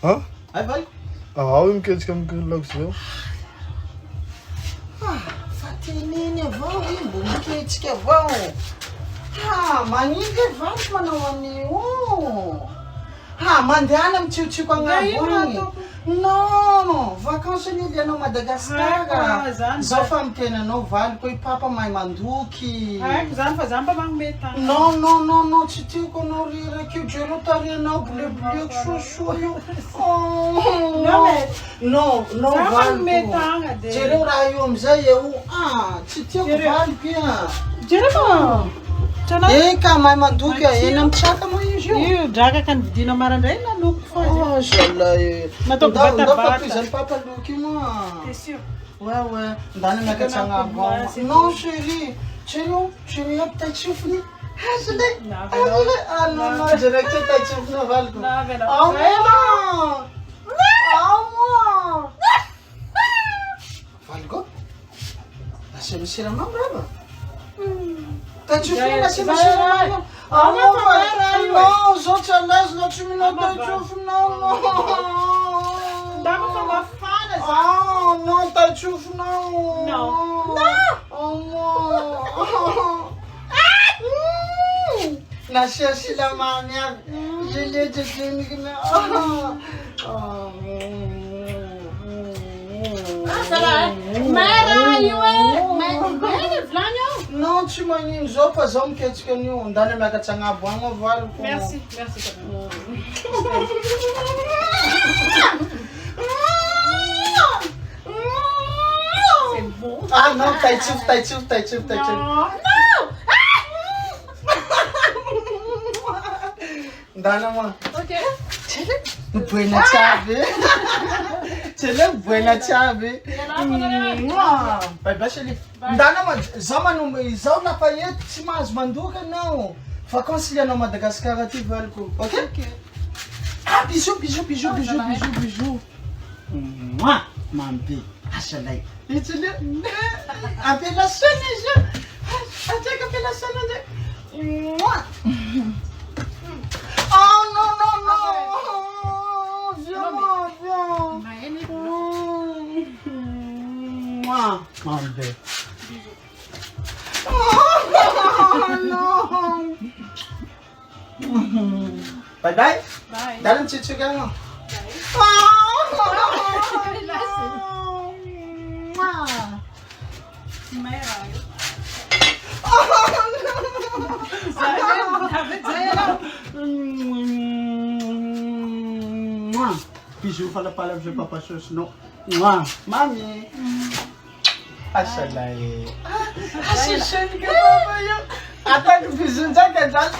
Ha? Ay, val. Miketrika amikilako zao. Fatininy avao io mbo miketrika avao. Manindry vaky manao an'io. Mandehana mitsiotsioka agnabo agny. Non, vacances an'ily anao Madagasikara. Zao fa mitena anao valiko hoe papa mahay mandoky. Haiko zany fa zany mba magnome tany. Non, tsy tiako anao reraky io. Jereo tarianao blebleko soasoa io. Non, magnome valiko. tagna de. Jereo raha io amizay eo. Tsy tiako valiko ia. Jereo Eka mahay mandoky eny amin'ny traka moa izy io. io draka kan vidina marandray na loko fa. Zalahy. Natao batabata. Papizany papa loky moa. T'es sûr? Ouais. Ndana miakatra agnabo. Non chérie. Chérie aby taitsofony. Zalahy. Non, direct taitsofony valiko. Valiko. Asiana siramamy rava. Taitsofony asiana siramamy. Non, zao tsy alazo na tsy mino taitsofony. Dama fa mafana zany. Non, taitsofony. Nasia silamamy aby. Jejejejenikina. Mara io vilany ao. Non, tsy magnino zao fa zao miketrika an'io. Ndana miakatra agnabo agny valiko. Merci. C'est bon. Non, taitsofo. Non. Ndana ma. Ok. Buena chave. Tele buena chave. Bye chérie. Ndana ma zao manomby zao lafa eto tsy mahazo mandoka anao. Vacances li anao Madagasikara aty valiko. Ok? Bisous. Mambe. Asalay. Itile. Appellation izy. Ateka appellation ande. Non. Viens. Mambe. Non. Bye. Dalam tsitsika mo. Bisous pala je papa chose non. Mami. Asalay. Asisyan ka papa yo. Atang bisous jaga dal.